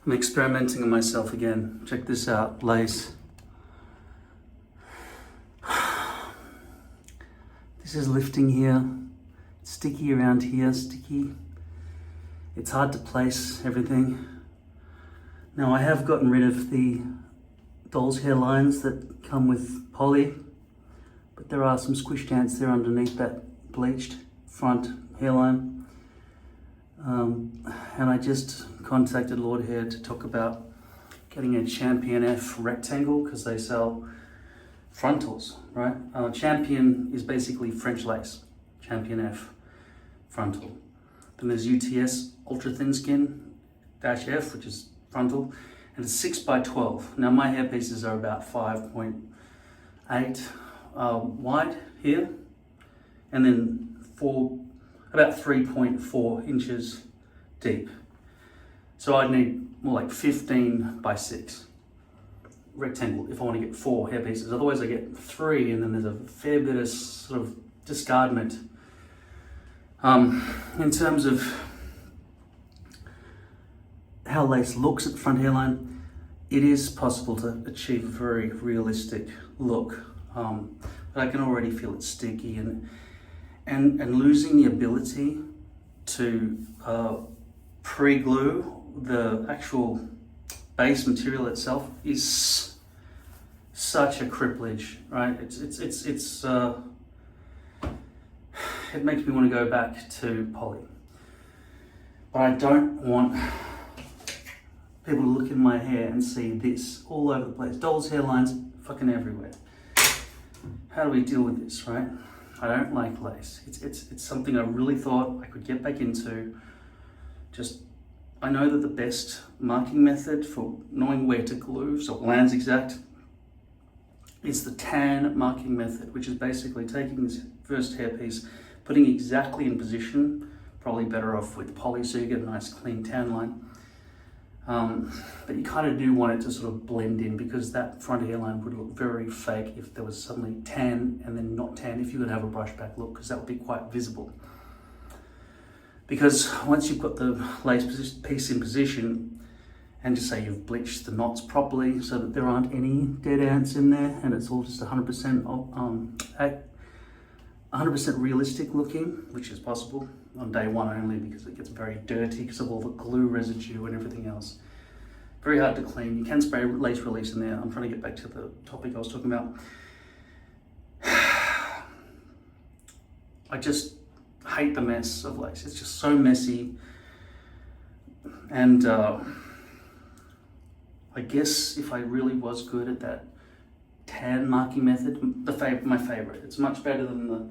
I'm experimenting on myself again. Check this out, lace. This is lifting here, sticky around here, sticky. It's hard to place everything. Now I have gotten rid of the doll's hair lines that come with poly, but there are some squished ants there underneath that bleached front hairline. And I just contacted Lord Hair to talk about getting a Champion F rectangle because they sell frontals, right? Champion is basically French lace, Champion F frontal. Then there's UTS Ultra Thin Skin Dash F, which is frontal, and it's 6x12. Now my hair pieces are about 5.8 wide here, and then about 3.4 inches deep. So I'd need more like 15x6 rectangle if I want to get 4 hair pieces. Otherwise I get 3, and then there's a fair bit of sort of discardment. In terms of how lace looks at the front hairline, it is possible to achieve a very realistic look, but I can already feel it sticky, and losing the ability to pre-glue the actual base material itself is such a cripplage, right? It makes me want to go back to poly, but I don't want people to look in my hair and see this all over the place. Doll's hairlines fucking everywhere. How do we deal with this, right? I don't like lace. It's something I really thought I could get back into. I know that the best marking method for knowing where to glue, so it lands exact, is the tan marking method, which is basically taking this first hairpiece, putting it exactly in position, probably better off with poly so you get a nice clean tan line. But you kind of do want it to sort of blend in, because that front hairline would look very fake if there was suddenly tan and then not tan, if you could have a brush back look, because that would be quite visible. Because once you've got the lace piece in position, and just say you've bleached the knots properly so that there aren't any dead ants in there, and it's all just 100% realistic looking, which is possible on day one only, because it gets very dirty because of all the glue residue and everything else. Very hard to clean. You can spray lace release in there. I'm trying to get back to the topic I was talking about. I just hate the mess of lace. It's just so messy. And I guess if I really was good at that tan marking method, my favorite, it's much better than the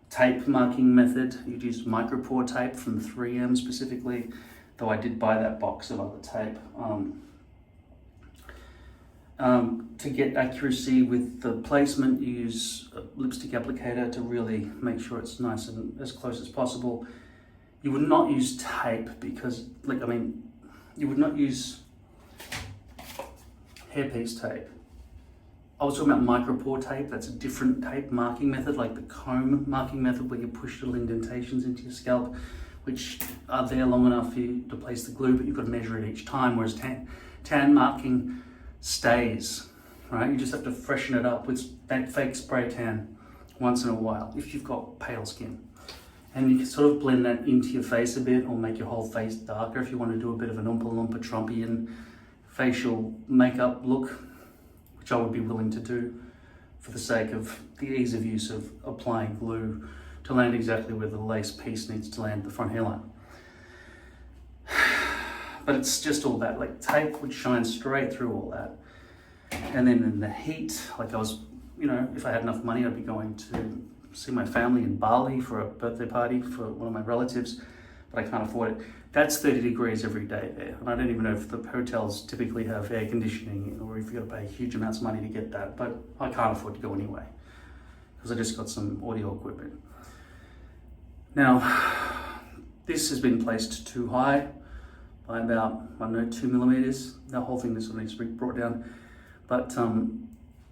tape marking method. You'd use Micropore tape from 3M specifically, though I did buy that box of other tape. To get accuracy with the placement, you use a lipstick applicator to really make sure it's nice and as close as possible. You would not use tape because, you would not use hairpiece tape. I was talking about Micropore tape. That's a different tape marking method, like the comb marking method, where you push little indentations into your scalp, which are there long enough for you to place the glue, but you've got to measure it each time, whereas tan marking stays, right? You just have to freshen it up with fake spray tan once in a while if you've got pale skin. And you can sort of blend that into your face a bit, or make your whole face darker if you want to do a bit of an Oompa Loompa Trumpian facial makeup look, which I would be willing to do for the sake of the ease of use of applying glue to land exactly where the lace piece needs to land the front hairline. But it's just all that, like tape would shine straight through all that. And then in the heat, like I was, if I had enough money, I'd be going to see my family in Bali for a birthday party for one of my relatives, but I can't afford it. That's 30 degrees every day there. And I don't even know if the hotels typically have air conditioning, or if you've got to pay huge amounts of money to get that, but I can't afford to go anyway, because I just got some audio equipment. Now, this has been placed too high by about, 2 millimeters. The whole thing just needs to be brought down. But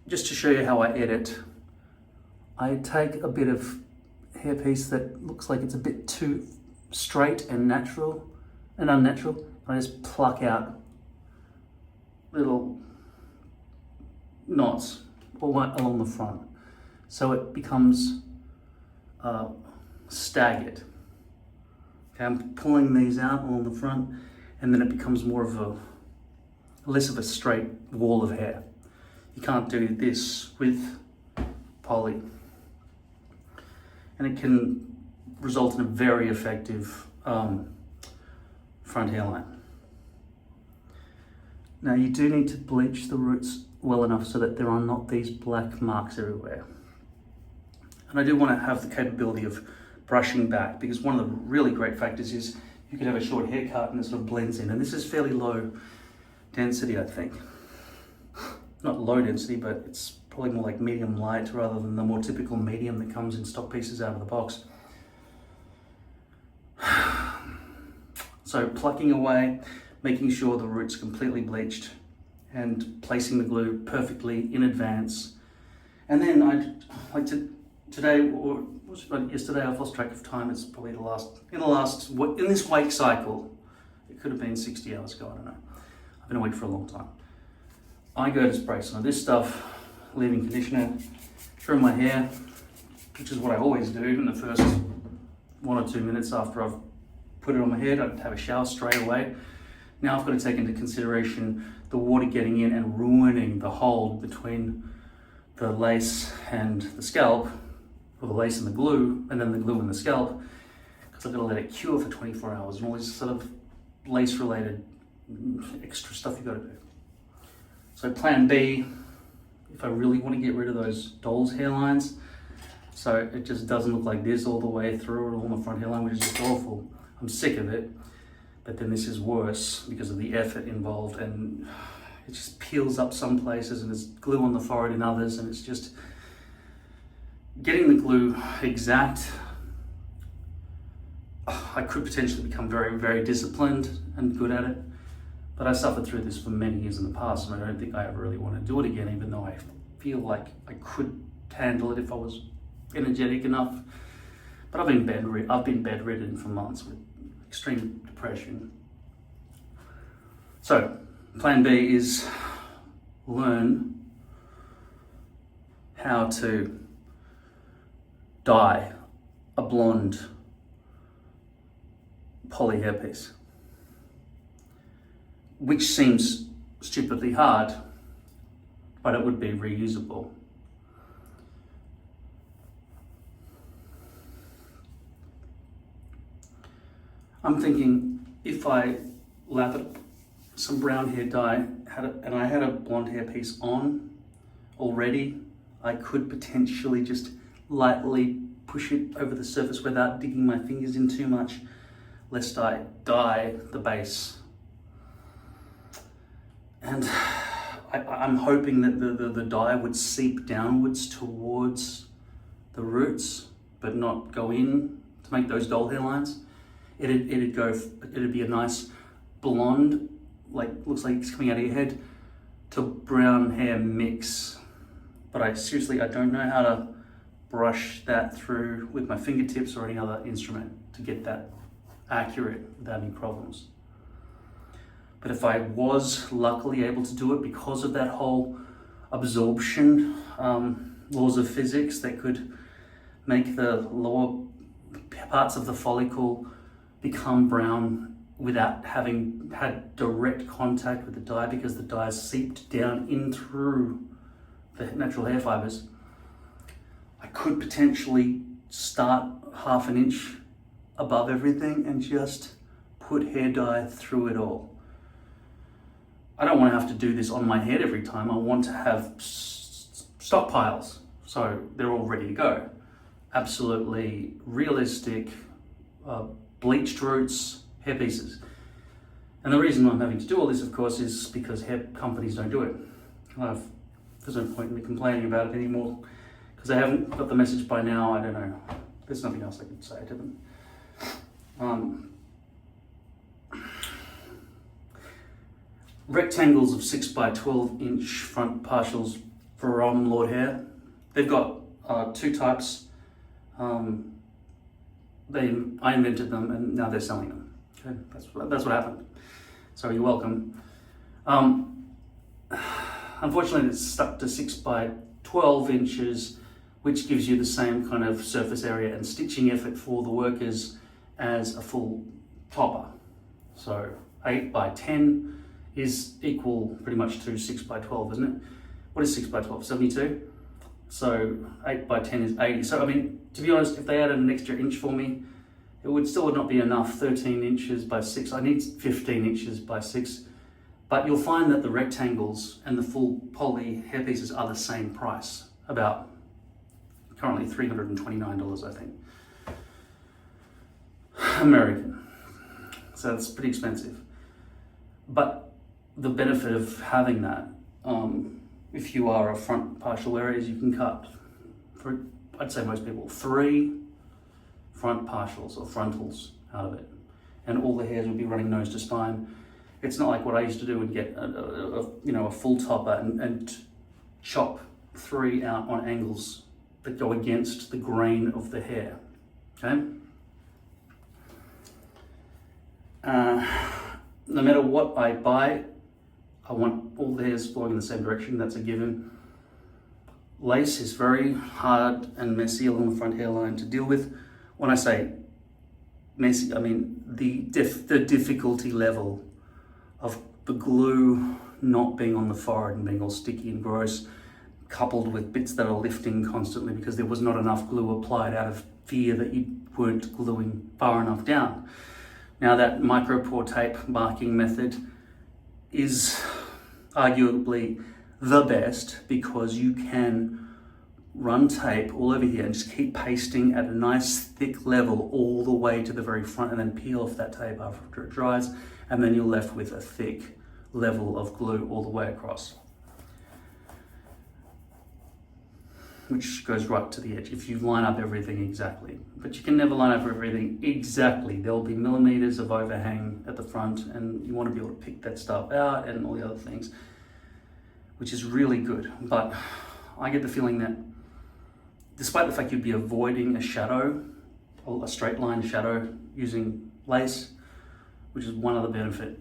just to show you how I edit, I take a bit of hairpiece that looks like it's a bit too straight and unnatural. I just pluck out little knots all along the front. So it becomes staggered. Okay, I'm pulling these out along the front, and then it becomes more of less of a straight wall of hair. You can't do this with poly. And it can result in a very effective front hairline. Now you do need to bleach the roots well enough so that there are not these black marks everywhere. And I do want to have the capability of brushing back, because one of the really great factors is you could have a short haircut and it sort of blends in. And this is fairly low density, I think. Not low density, but it's probably more like medium light rather than the more typical medium that comes in stock pieces out of the box. So plucking away, making sure the root's completely bleached, and placing the glue perfectly in advance. And then today, or was it yesterday, I've lost track of time. It's probably in this wake cycle, it could have been 60 hours ago, I don't know. I've been awake for a long time. I go to spray some of this stuff, leave-in conditioner, trim my hair, which is what I always do in the first 1 or 2 minutes after I've put it on my head. I'd have a shower straight away. Now I've got to take into consideration the water getting in and ruining the hold between the lace and the scalp, or the lace and the glue, and then the glue and the scalp, because I've got to let it cure for 24 hours and all this sort of lace-related extra stuff you've got to do. So plan B, if I really want to get rid of those doll's hairlines, so it just doesn't look like this all the way through or on the front hairline, which is just awful. I'm sick of it, but then this is worse because of the effort involved, and it just peels up some places and there's glue on the forehead in others, and it's just getting the glue exact. I could potentially become very, very disciplined and good at it, but I suffered through this for many years in the past, and I don't think I ever really want to do it again, even though I feel like I could handle it if I was energetic enough. But I've been bedridden for months with extreme depression. So plan B is learn how to dye a blonde poly hairpiece, which seems stupidly hard, but it would be reusable. I'm thinking if I lathered some brown hair dye and I had a blonde hair piece on already, I could potentially just lightly push it over the surface without digging my fingers in too much, lest I dye the base. And I'm hoping that the dye would seep downwards towards the roots, but not go in to make those doll hairlines. It'd be a nice blonde, like looks like it's coming out of your head, to brown hair mix. But I don't know how to brush that through with my fingertips or any other instrument to get that accurate without any problems. But if I was luckily able to do it because of that whole absorption laws of physics that could make the lower parts of the follicle become brown without having had direct contact with the dye, because the dye seeped down in through the natural hair fibers, I could potentially start 1/2 inch above everything and just put hair dye through it all. I don't want to have to do this on my head every time. I want to have stockpiles, so they're all ready to go. Absolutely realistic, bleached roots, hair pieces. And the reason I'm having to do all this, of course, is because hair companies don't do it. There's no point in me complaining about it anymore, because they haven't got the message by now. I don't know. There's nothing else I could say to them. Rectangles of 6 by 12 inch front partials from Lord Hair. They've got 2 types. I invented them and now they're selling them. Okay, that's what happened. So you're welcome. unfortunately it's stuck to 6 by 12 inches, which gives you the same kind of surface area and stitching effort for the workers as a full topper. So 8 by 10 is equal pretty much to 6 by 12, isn't it? What is 6 by 12? 72? So 8 by 10 is 80. So I mean, to be honest, if they added an extra inch for me, it would still not be enough. 13 inches by 6. I need 15 inches by 6. But you'll find that the rectangles and the full poly hairpieces are the same price, about currently $329, I think. American. So it's pretty expensive. But the benefit of having that, if you are a front partial wearer, is you can cut, for, I'd say most people, 3 front partials or frontals out of it. And all the hairs would be running nose to spine. It's not like what I used to do and get a full topper and chop 3 out on angles that go against the grain of the hair. Okay. No matter what I buy, I want all the hairs blowing in the same direction. That's a given. Lace is very hard and messy along the front hairline to deal with. When I say messy, I mean the difficulty level of the glue not being on the forehead and being all sticky and gross, coupled with bits that are lifting constantly because there was not enough glue applied out of fear that you weren't gluing far enough down. Now that micropore tape marking method is arguably the best because you can run tape all over here and just keep pasting at a nice thick level all the way to the very front and then peel off that tape after it dries, and then you're left with a thick level of glue all the way across, which goes right to the edge if you line up everything exactly. But you can never line up everything exactly. There'll be millimeters of overhang at the front and you want to be able to pick that stuff out and all the other things, which is really good. But I get the feeling that despite the fact you'd be avoiding a shadow, a straight line shadow using lace, which is one other benefit,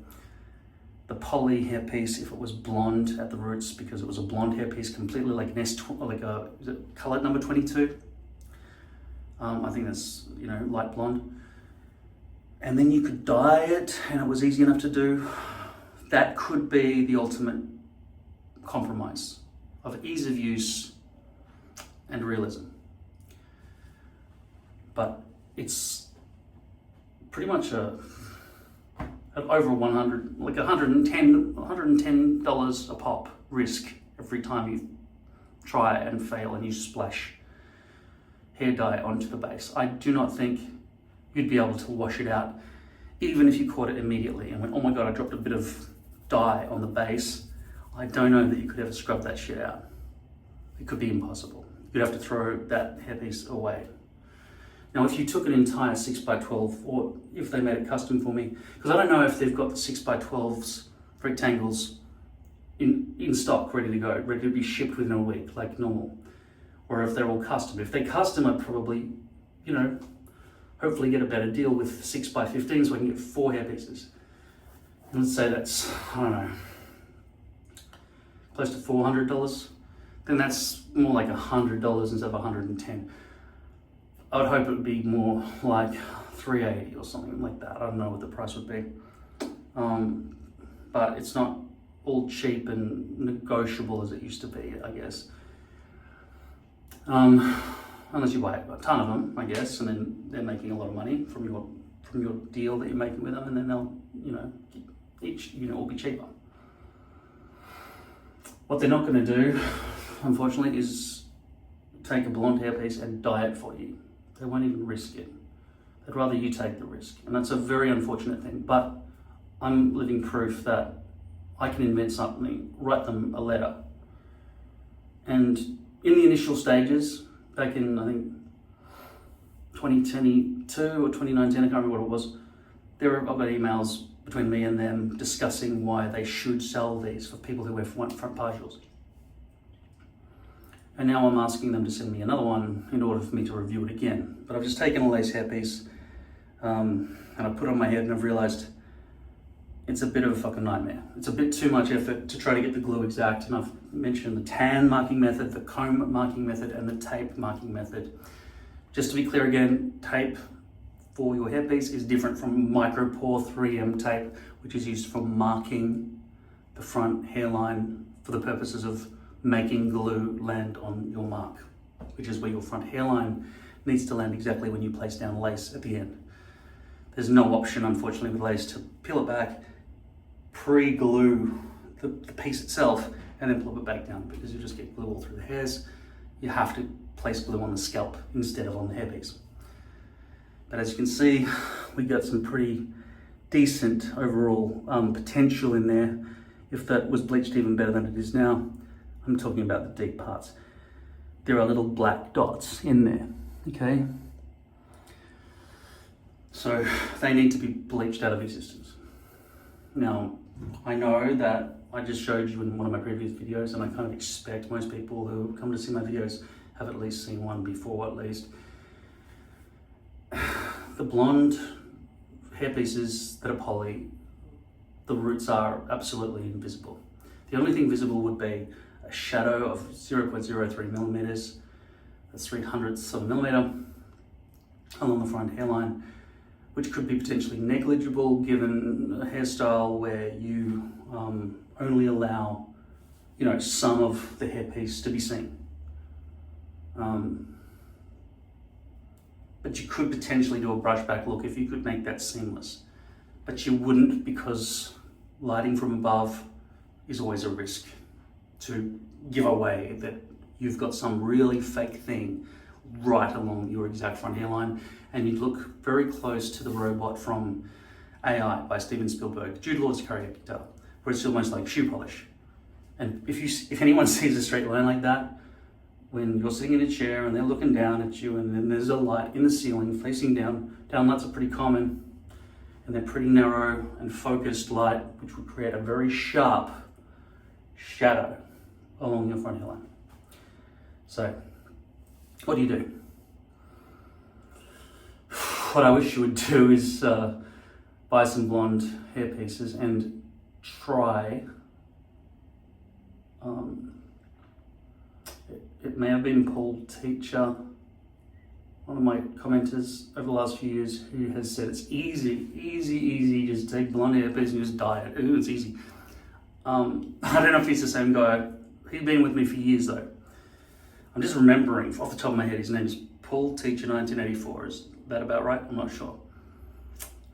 the poly hairpiece, if it was blonde at the roots, because it was a blonde hairpiece completely like an is it color number 22? I think that's, light blonde. And then you could dye it and it was easy enough to do. That could be the ultimate compromise of ease of use and realism. But it's pretty much over 100, like $110 a pop risk every time you try and fail and you splash hair dye onto the base. I do not think you'd be able to wash it out, even if you caught it immediately and went, oh my God, I dropped a bit of dye on the base. I don't know that you could ever scrub that shit out. It could be impossible. You'd have to throw that hairpiece away. Now, if you took an entire 6 by 12, or if they made it custom for me, because I don't know if they've got the 6 by 12s rectangles in stock, ready to go, ready to be shipped within a week, like normal, or if they're all custom. If they're custom, I'd probably, hopefully get a better deal with 6 by 15 so I can get 4 hairpieces. And let's say that's, I don't know, close to $400. Then that's more like $100 instead of $110. I would hope it would be more like $380 or something like that. I don't know what the price would be. But it's not all cheap and negotiable as it used to be, I guess. Unless you buy a ton of them, I guess, and then they're making a lot of money from your deal that you're making with them, and then they'll, each unit will be cheaper. What they're not going to do, unfortunately, is take a blonde hairpiece and dye it for you. They won't even risk it. They'd rather you take the risk. And that's a very unfortunate thing, but I'm living proof that I can invent something, write them a letter. And in the initial stages, back in, I think, 2022 or 2019, I can't remember what it was, I've got emails between me and them discussing why they should sell these for people who wear front partials. And now I'm asking them to send me another one in order for me to review it again. But I've just taken a lace hairpiece and I put it on my head and I've realized it's a bit of a fucking nightmare. It's a bit too much effort to try to get the glue exact, and I've mentioned the tan marking method, the comb marking method, and the tape marking method. Just to be clear again, tape for your hairpiece is different from Micropore 3M tape, which is used for marking the front hairline for the purposes of making glue land on your mark, which is where your front hairline needs to land exactly when you place down lace at the end. There's no option, unfortunately, with lace to peel it back, pre-glue the piece itself, and then plop it back down, because you just get glue all through the hairs. You have to place glue on the scalp instead of on the hairpiece. But as you can see, we got some pretty decent overall potential in there. If that was bleached even better than it is now, I'm talking about the deep parts. There are little black dots in there, okay? So they need to be bleached out of existence. Now, I know that I just showed you in one of my previous videos, and I kind of expect most people who come to see my videos have at least seen one before, at least. The blonde hairpieces that are poly, the roots are absolutely invisible. The only thing visible would be a shadow of 0.03 millimeters, that's 3/100ths of a millimeter, along the front hairline, which could be potentially negligible given a hairstyle where you only allow, you know, some of the hairpiece to be seen. But you could potentially do a brushback look if you could make that seamless. But you wouldn't, because lighting from above is always a risk to give away that you've got some really fake thing right along your exact front hairline, and you look very close to the robot from AI by Steven Spielberg, Jude Law's character, where it's almost like shoe polish. And if anyone sees a straight line like that, when you're sitting in a chair and they're looking down at you, and then there's a light in the ceiling facing down lights are pretty common, and they're pretty narrow and focused light, which would create a very sharp shadow along your front hairline. So, what do you do? What I wish you would do is buy some blonde hair pieces and try. It may have been Paul Teacher, one of my commenters over the last few years, who has said it's easy, just take blonde hair piece and just dye it. Ooh, it's easy. I don't know if he's the same guy. He's been with me for years though. I'm just remembering off the top of my head, his name is Paul Teacher 1984. Is that about right? I'm not sure.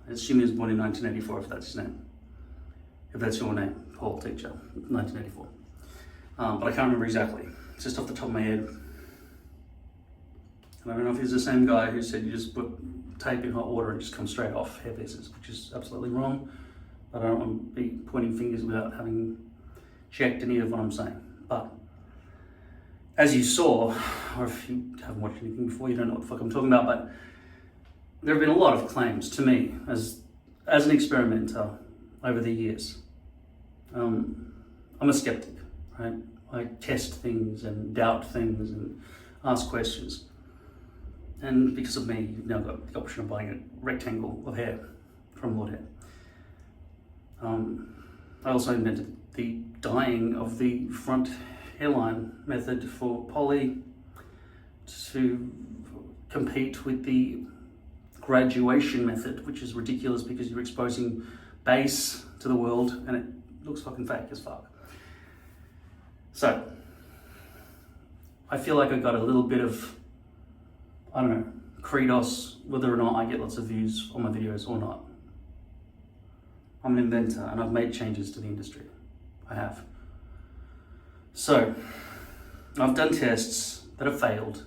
I assume he was born in 1984 if that's his name. If that's your name, Paul Teacher, 1984. But I can't remember exactly. It's just off the top of my head. And I don't know if he's the same guy who said you just put tape in hot water and just come straight off hair pieces, which is absolutely wrong. But I don't want to be pointing fingers without having checked any of what I'm saying. But as you saw, or if you haven't watched anything before, you don't know what the fuck I'm talking about, but there have been a lot of claims to me as an experimenter over the years. I'm a skeptic, right? I test things and doubt things and ask questions. And because of me, you've now got the option of buying a rectangle of hair from Lord Hair. I also invented the dyeing of the front hairline method for poly to compete with the graduation method, which is ridiculous because you're exposing base to the world and it looks fucking fake as fuck. So, I feel like I got a little bit of, I don't know, credos, whether or not I get lots of views on my videos or not. I'm an inventor and I've made changes to the industry. I have. So, I've done tests that have failed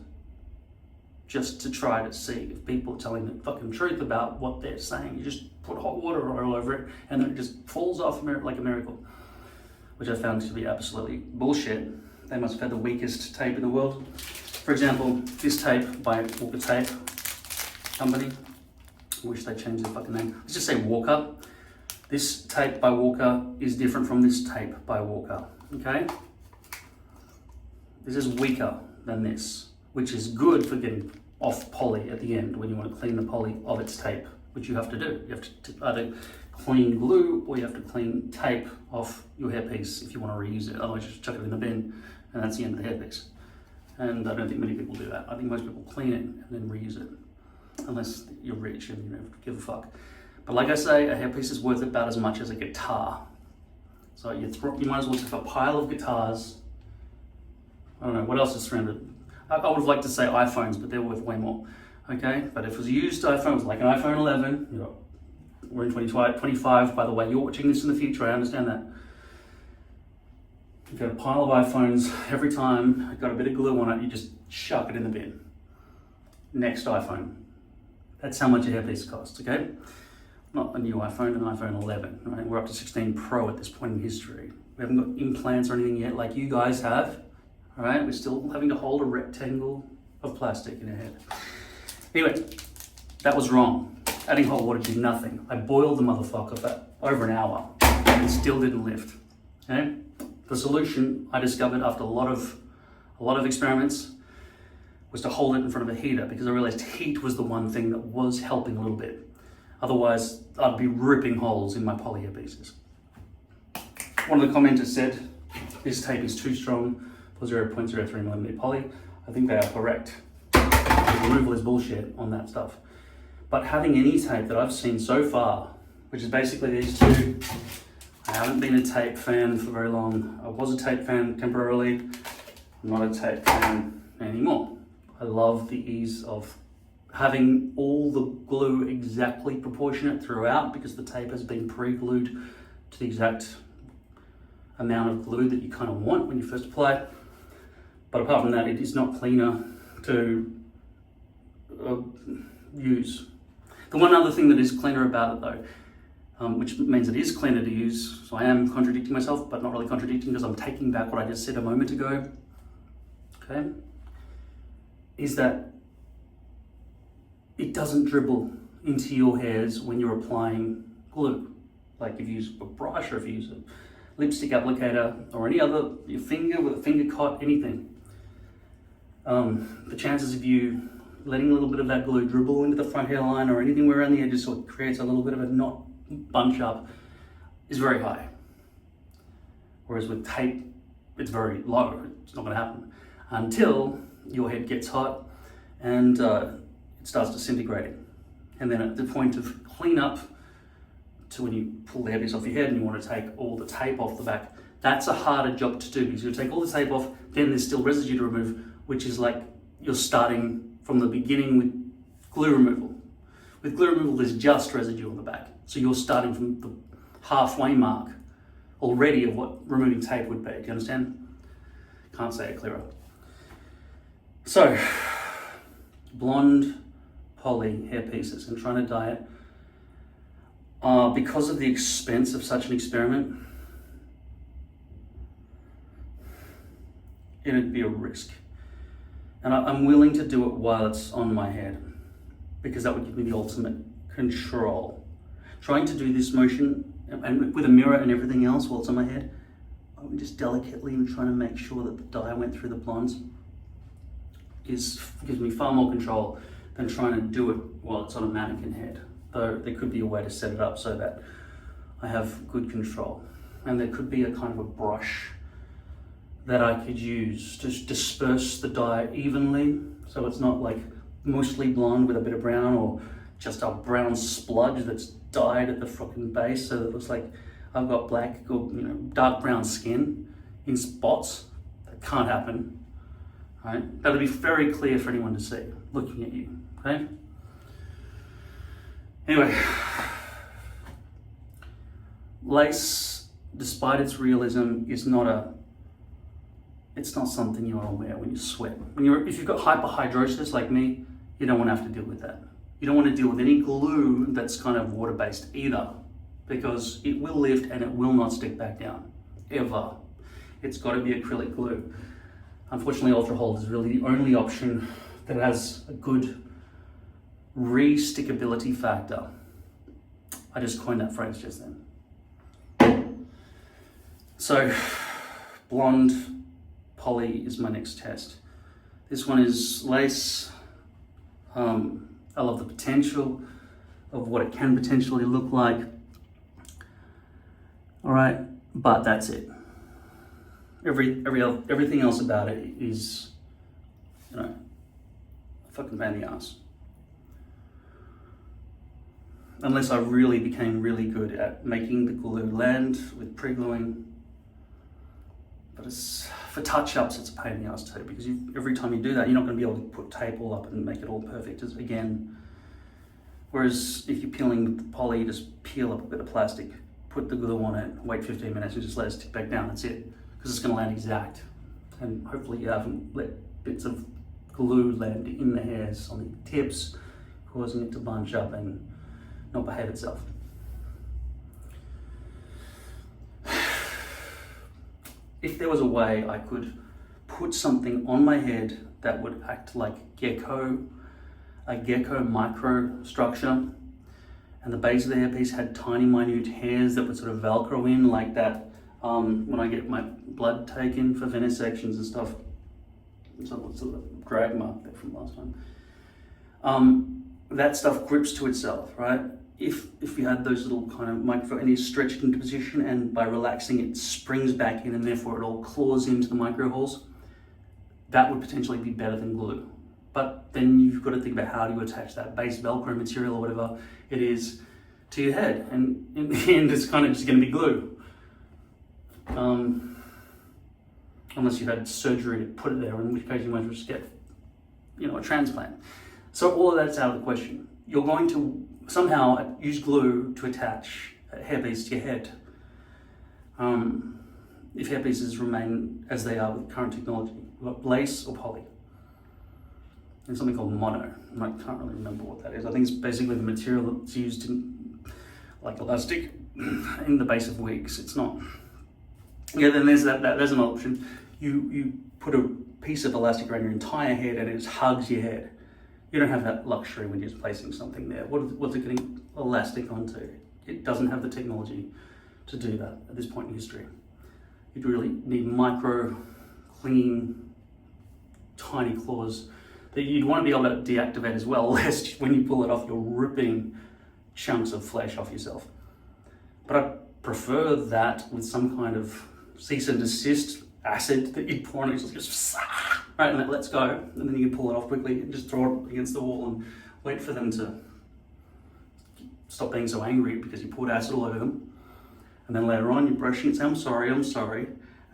just to try to see if people are telling the fucking truth about what they're saying. You just put hot water all over it and then it just falls off like a miracle, which I found to be absolutely bullshit. They must have had the weakest tape in the world. For example, this tape by Walker Tape Company. I wish they changed their fucking name. Let's just say Walker. This tape by Walker is different from this tape by Walker, okay? This is weaker than this, which is good for getting off poly at the end when you want to clean the poly of its tape, which you have to do. You have to either clean glue or you have to clean tape off your hairpiece if you want to reuse it. Otherwise, you just chuck it in the bin and that's the end of the hairpiece. And I don't think many people do that. I think most people clean it and then reuse it, unless you're rich and you don't give a fuck. But like I say, a hairpiece is worth about as much as a guitar. So you might as well take a pile of guitars. I don't know, what else is surrounded? I would have liked to say iPhones, but they're worth way more. Okay, but if it was a used iPhone, it was like an iPhone 11, you know, we're in 2025, by the way, you're watching this in the future, I understand that. You've got a pile of iPhones, every time you've got a bit of glue on it, you just chuck it in the bin. Next iPhone. That's how much a hairpiece costs, okay? Not a new iPhone, an iPhone 11, right? We're up to 16 Pro at this point in history. We haven't got implants or anything yet like you guys have, all right? We're still having to hold a rectangle of plastic in our head. Anyway, that was wrong. Adding hot water did nothing. I boiled the motherfucker for over an hour and it still didn't lift, okay? The solution I discovered after a lot of experiments was to hold it in front of a heater, because I realized heat was the one thing that was helping a little bit. Otherwise, I'd be ripping holes in my poly hairpieces. One of the commenters said, this tape is too strong for 0.03mm poly. I think they are correct. The removal is bullshit on that stuff. But having any tape that I've seen so far, which is basically these two, I haven't been a tape fan for very long. I was a tape fan temporarily. I'm not a tape fan anymore. I love the ease of having all the glue exactly proportionate throughout, because the tape has been pre-glued to the exact amount of glue that you kind of want when you first apply it. But apart from that, it is not cleaner to use. The one other thing that is cleaner about it though, which means it is cleaner to use, so I am contradicting myself, but not really contradicting, because I'm taking back what I just said a moment ago, okay, is that it doesn't dribble into your hairs when you're applying glue. Like if you use a brush, or if you use a lipstick applicator, or any other, your finger with a finger cut, anything. The chances of you letting a little bit of that glue dribble into the front hairline or anything around the edges, so it creates a little bit of a knot bunch up, is very high. Whereas with tape, it's very low. It's not going to happen until your head gets hot and it starts disintegrating. And then at the point of cleanup, to when you pull the hairpiece off your head and you want to take all the tape off the back, that's a harder job to do, because you take all the tape off, then there's still residue to remove, which is like you're starting from the beginning with glue removal. With glue removal, there's just residue on the back. So you're starting from the halfway mark already of what removing tape would be. Do you understand? Can't say it clearer. So, blonde poly hair pieces and trying to dye it. Because of the expense of such an experiment, it'd be a risk. And I'm willing to do it while it's on my head, because that would give me the ultimate control. Trying to do this motion, and with a mirror and everything else while it's on my head, I'm just delicately trying to make sure that the dye went through the blondes, gives me far more control than trying to do it while it's on a mannequin head. Though there could be a way to set it up so that I have good control. And there could be a kind of a brush that I could use to disperse the dye evenly, so it's not like mostly blonde with a bit of brown, or just a brown spludge that's dyed at the fucking base, so that it looks like I've got black or dark brown skin in spots. That can't happen, right? That'll be very clear for anyone to see looking at you, okay? Anyway, lace, despite its realism, is not it's not something you want to wear when you sweat. If you've got hyperhidrosis like me, you don't want to have to deal with that. You don't want to deal with any glue that's kind of water-based either, because it will lift and it will not stick back down, ever. It's got to be acrylic glue. Unfortunately, Ultra Hold is really the only option that has a good re-stickability factor. I just coined that phrase just then. So, blonde poly is my next test. This one is lace. I love the potential of what it can potentially look like. All right, but that's it. Everything else about it is, you know, a fucking pain in the ass. Unless I really became really good at making the glue land with pre-gluing. But it's, for touch-ups, it's a pain in the ass too, because every time you do that, you're not going to be able to put tape all up and make it all perfect again. Whereas if you're peeling the poly, you just peel up a bit of plastic, put the glue on it, wait 15 minutes and just let it stick back down, that's it. Because it's going to land exact. And hopefully you haven't let bits of glue land in the hairs on the tips, causing it to bunch up and not behave itself. If there was a way I could put something on my head that would act like a gecko micro structure, and the base of the hairpiece had tiny minute hairs that would sort of velcro in like that when I get my blood taken for venesections and stuff. So it's a drag mark there from last time. That stuff grips to itself, right? If you had those little kind of micro, and you stretch it into position, and by relaxing it springs back in, and therefore it all claws into the micro holes, that would potentially be better than glue. But then you've got to think about how do you attach that base Velcro material or whatever it is to your head, and in the end it's kind of just going to be glue. Unless you had surgery to put it there, in which case you might just get, you know, a transplant. So all of that's out of the question. You're going to somehow use glue to attach a hairpiece to your head. If hairpieces remain as they are with current technology, lace or poly. There's something called mono. I can't really remember what that is. I think it's basically the material that's used in, like elastic, in the base of wigs. It's not. Yeah, then there's there's an option. You put a piece of elastic around your entire head and it just hugs your head. You don't have that luxury when you're just placing something there. What's it getting elastic onto? It doesn't have the technology to do that at this point in history. You'd really need micro, clean, tiny claws that you'd want to be able to deactivate as well, lest when you pull it off, you're ripping chunks of flesh off yourself. But I prefer that with some kind of cease and desist acid that you pour on it, it just goes, right, and it lets go, and then you can pull it off quickly and just throw it against the wall and wait for them to stop being so angry because you poured acid all over them. And then later on, you're brushing it, say, I'm sorry, and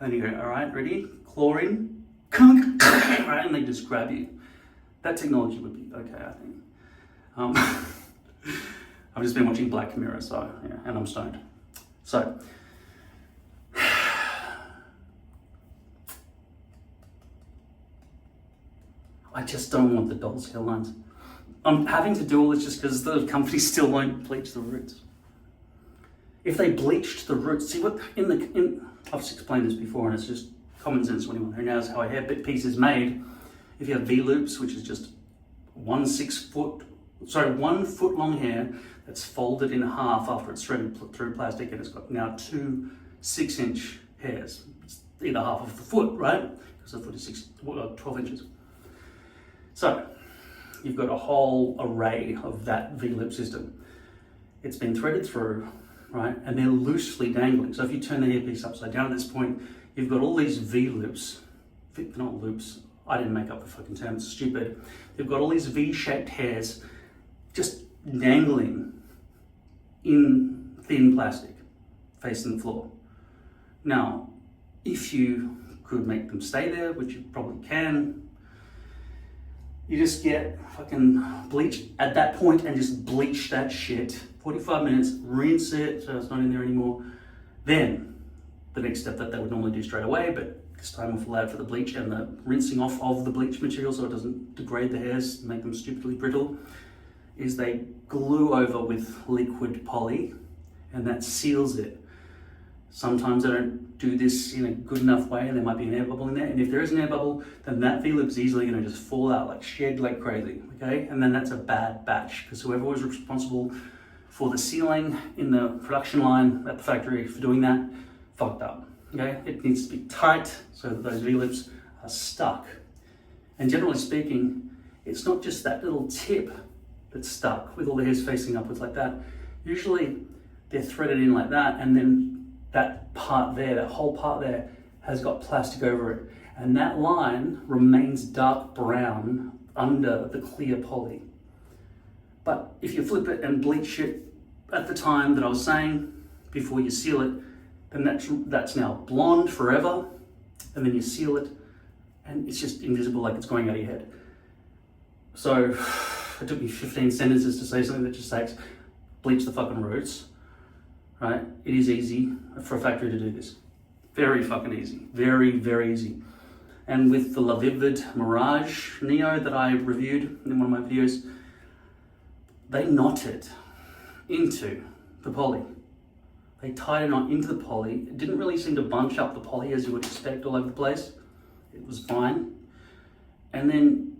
then you go, all right, ready, claw in, right, and they just grab you. That technology would be okay, I think. I've just been watching Black Mirror, so yeah, and I'm stoned. So, I just don't want the doll's hairlines. I'm having to do all this just because the company still won't bleach the roots. If they bleached the roots, see what I've explained this before, and it's just common sense to anyone who knows how a hairpiece is made. If you have V-loops, which is just 1 foot long hair that's folded in half after it's threaded through plastic, and it's got now 2 6-inch hairs. It's either half of the foot, right? Because the foot is 12 inches. So you've got a whole array of that V-loop system. It's been threaded through, right? And they're loosely dangling. So if you turn the hairpiece upside down at this point, you've got all these V-loops, they're not loops, I didn't make up the fucking term, it's stupid. They've got all these V-shaped hairs just dangling in thin plastic, facing the floor. Now, if you could make them stay there, which you probably can, you just get fucking bleach at that point and just bleach that shit. 45 minutes, rinse it so it's not in there anymore. Then, the next step that they would normally do straight away, but this time we've allowed for the bleach and the rinsing off of the bleach material so it doesn't degrade the hairs and make them stupidly brittle, is they glue over with liquid poly and that seals it. Sometimes they don't do this in a good enough way and there might be an air bubble in there, and if there is an air bubble, then that V-loop is easily going to just fall out, like shed like crazy, okay? And then that's a bad batch, because whoever was responsible for the sealing in the production line at the factory for doing that, fucked up, okay? It needs to be tight so that those V-loops are stuck. And generally speaking, it's not just that little tip that's stuck with all the hairs facing upwards like that. Usually they're threaded in like that, and then that part there, that whole part there, has got plastic over it. And that line remains dark brown under the clear poly. But if you flip it and bleach it at the time that I was saying, before you seal it, then that's now blonde forever, and then you seal it, and it's just invisible, like it's going out of your head. So it took me 15 sentences to say something that just says, bleach the fucking roots, right? It is easy for a factory to do this. Very fucking easy, very, very easy. And with the La Vivid Mirage Neo that I reviewed in one of my videos, they knot it into the poly. They tied a knot into the poly. It didn't really seem to bunch up the poly as you would expect all over the place. It was fine. And then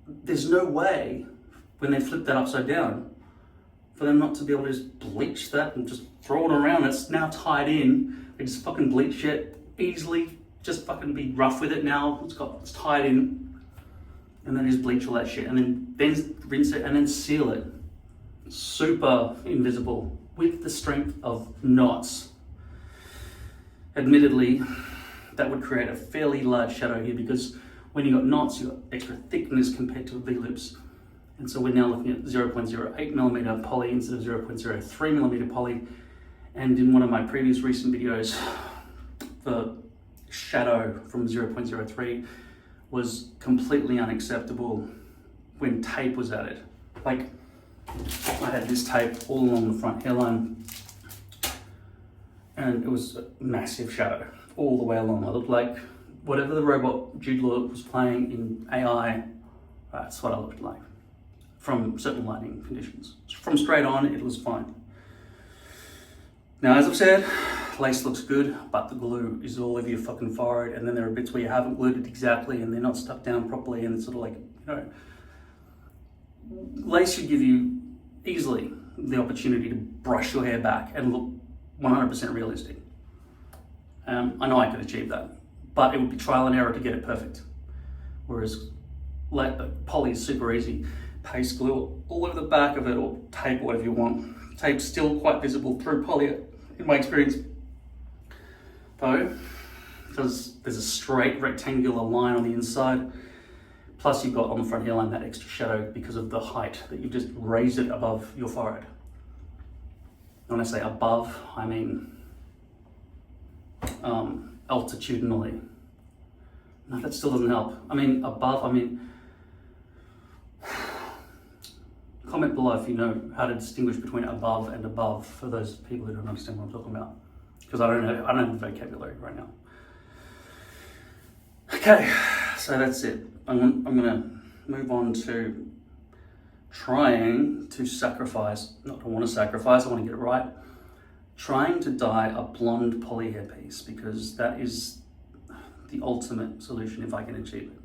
there's no way, when they flip that upside down, for them not to be able to just bleach that and just throw it around. It's now tied in. They just fucking bleach it easily. Just fucking be rough with it now. It's tied in. And then just bleach all that shit. And then rinse it and then seal it. Super invisible with the strength of knots. Admittedly, that would create a fairly large shadow here because when you got knots, you got extra thickness compared to V-loops. And so we're now looking at 0.08mm poly instead of 0.03mm poly. And in one of my previous recent videos, the shadow from 0.03 was completely unacceptable when tape was added. Like, I had this tape all along the front hairline, and it was a massive shadow all the way along. I looked like whatever the robot Jude Law was playing in AI, that's what I looked like from certain lighting conditions. From straight on, it was fine. Now, as I've said, lace looks good, but the glue is all over your fucking forehead, and then there are bits where you haven't glued it exactly and they're not stuck down properly, and it's sort of like, you know, lace should give you easily the opportunity to brush your hair back and look 100% realistic. I know I could achieve that, but it would be trial and error to get it perfect. Whereas poly is super easy. Paste glue all over the back of it, or tape, whatever you want. Tape's still quite visible through poly, in my experience. Though, because there's a straight rectangular line on the inside, plus you've got on the front hairline that extra shadow because of the height that you've just raised it above your forehead. When I say above, I mean altitudinally. No, that still doesn't help. I mean above, comment below if you know how to distinguish between above and above for those people who don't understand what I'm talking about. Because I don't have the vocabulary right now. Okay, so that's it. I'm gonna move on to trying to sacrifice, not I want to sacrifice, I want to get it right, trying to dye a blonde poly hairpiece, because that is the ultimate solution if I can achieve it.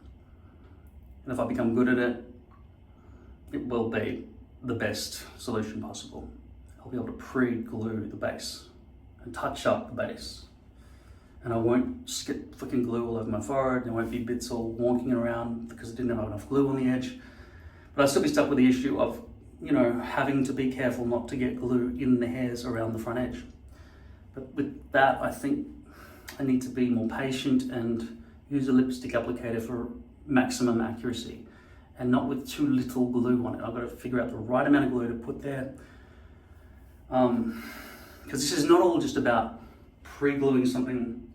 And if I become good at it, it will be the best solution possible. I'll be able to pre-glue the base and touch up the base. And I won't just get fucking glue all over my forehead. There won't be bits all wonking around because I didn't have enough glue on the edge. But I'll still be stuck with the issue of, you know, having to be careful not to get glue in the hairs around the front edge. But with that, I think I need to be more patient and use a lipstick applicator for maximum accuracy, and not with too little glue on it. I've got to figure out the right amount of glue to put there. Because this is not all just about pre-gluing something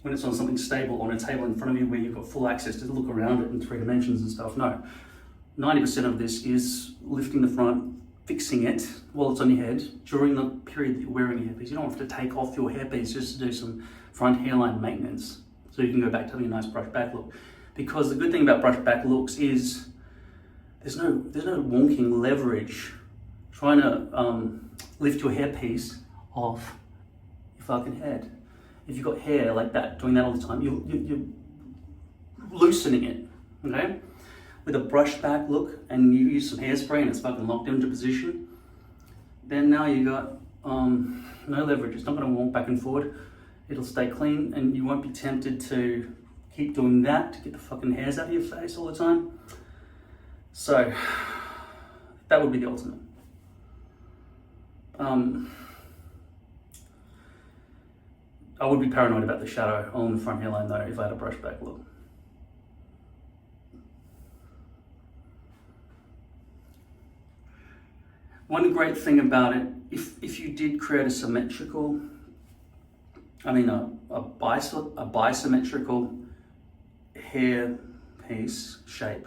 when it's on something stable on a table in front of you where you've got full access to look around it in 3 dimensions and stuff. No, 90% of this is lifting the front, fixing it while it's on your head during the period that you're wearing a hairpiece. You don't have to take off your hairpiece just to do some front hairline maintenance so you can go back to having a nice brush back look. Because the good thing about brush back looks is there's no wonking leverage trying to lift your hairpiece off your fucking head. If you've got hair like that, doing that all the time, you're loosening it, okay? With a brush back look, and you use some hairspray and it's fucking locked into position, then now you got no leverage. It's not gonna walk back and forward. It'll stay clean, and you won't be tempted to keep doing that to get the fucking hairs out of your face all the time. So that would be the ultimate. I would be paranoid about the shadow on the front hairline though if I had a brush back look. One great thing about it, if you did create a symmetrical, a bisymmetrical hair piece shape,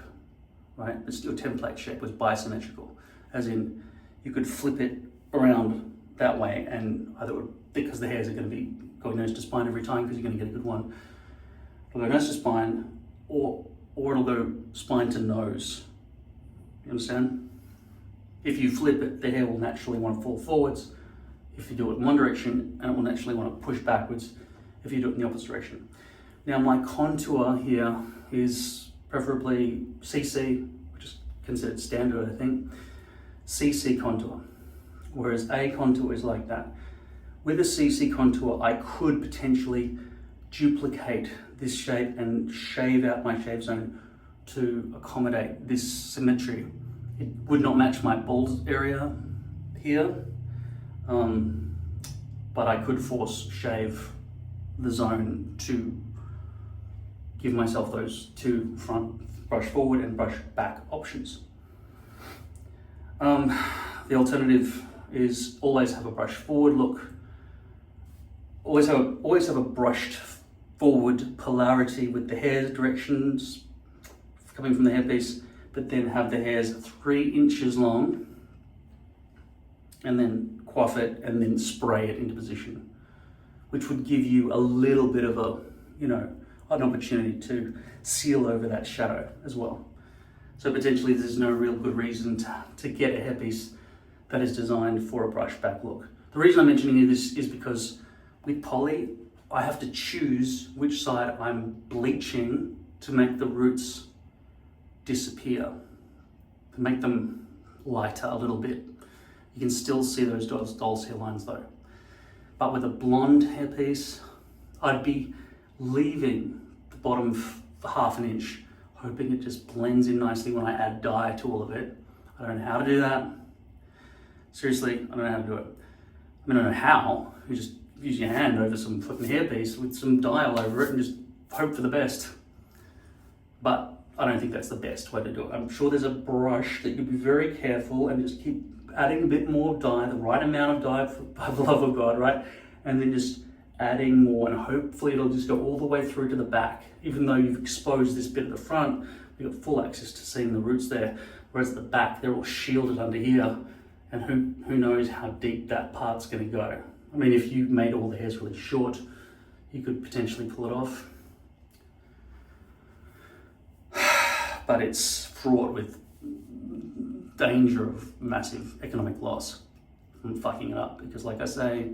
right? It's your template shape was bisymmetrical, as in you could flip it around that way, and either because the hairs are going to be going nose to spine every time because you're going to get a good one. It'll go nose to spine, or it'll go spine to nose. You understand? If you flip it, the hair will naturally want to fall forwards. If you do it in one direction, and it will naturally want to push backwards if you do it in the opposite direction. Now my contour here is preferably CC, which is considered standard, I think. CC contour, whereas A contour is like that. With a CC contour, I could potentially duplicate this shape and shave out my shave zone to accommodate this symmetry. It would not match my bald area here, but I could force shave the zone to give myself those two front brush forward and brush back options. The alternative is always have a brush forward look. Always have a brushed forward polarity with the hair directions coming from the hairpiece, but then have the hairs 3 inches long and then coif it and then spray it into position, which would give you a little bit of a, an opportunity to seal over that shadow as well. So potentially there's no real good reason to get a hairpiece that is designed for a brush back look. The reason I'm mentioning this is because with poly, I have to choose which side I'm bleaching to make the roots disappear, to make them lighter a little bit. You can still see those doll's hairlines though. But with a blonde hairpiece, I'd be leaving the bottom half an inch, hoping it just blends in nicely when I add dye to all of it. I don't know how to do that. Seriously, I don't know how to do it. I don't know how. You just use your hand over some flipping hairpiece with some dye all over it and just hope for the best. But I don't think that's the best way to do it. I'm sure there's a brush that you'd be very careful and just keep adding a bit more dye, the right amount of dye, by the love of God, right? And then just adding more, and hopefully it'll just go all the way through to the back. Even though you've exposed this bit at the front, you've got full access to seeing the roots there. Whereas at the back, they're all shielded under here, and who knows how deep that part's gonna go. I mean, if you made all the hairs really short, you could potentially pull it off. But it's fraught with danger of massive economic loss from fucking it up, because like I say,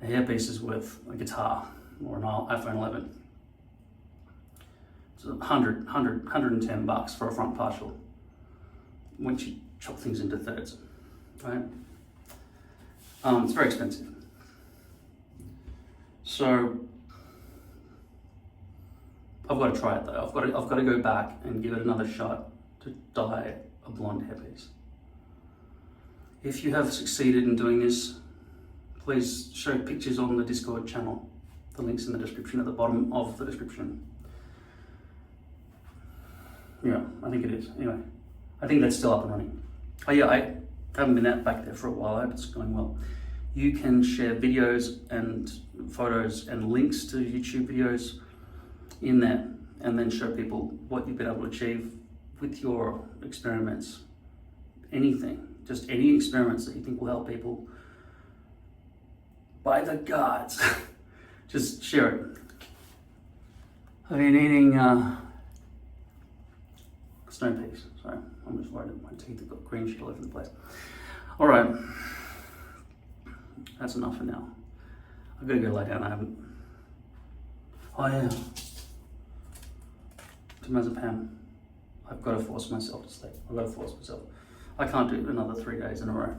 a hairpiece is worth a guitar or an iPhone 11. It's $110 for a front partial once you chop things into thirds, right? It's very expensive. So I've got to try it though. I've got to go back and give it another shot to dye a blonde hairpiece. If you have succeeded in doing this, please show pictures on the Discord channel. The link's in the description, at the bottom of the description. Yeah, I think it is. Anyway, I think that's still up and running. Oh yeah, I haven't been back there for a while. I hope it's going well. You can share videos and photos and links to YouTube videos in there, and then show people what you've been able to achieve with your experiments. Anything, just any experiments that you think will help people. By the gods, just share it. I've been eating snow peas. Sorry, I'm just worried that my teeth have got green shit all over the place. All right, that's enough for now. I've got to go lie down. I haven't. Oh yeah, I've got to force myself to sleep. I've got to force myself. I can't do it another 3 days in a row.